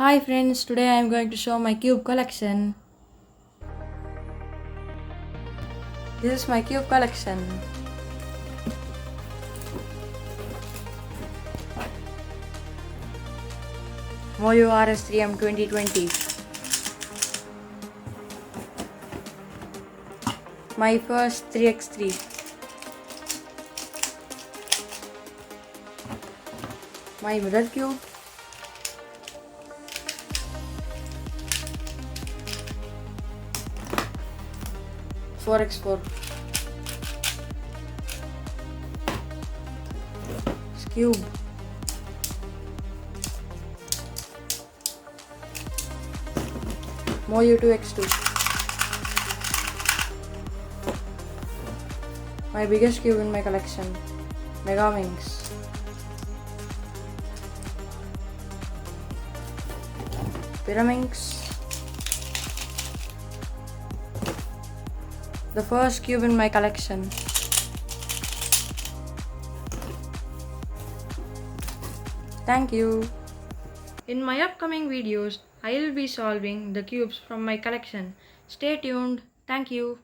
Hi friends, today I am going to show my cube collection. This is my cube collection. Moyu RS3M 2020. My first 3x3. My mirror cube. Four x 4 skewb, Moyu 2x2, my biggest cube in my collection, megaminx, pyraminx, the first cube in my collection. Thank you. In my upcoming videos, I will be solving the cubes from my collection. Stay tuned. Thank you.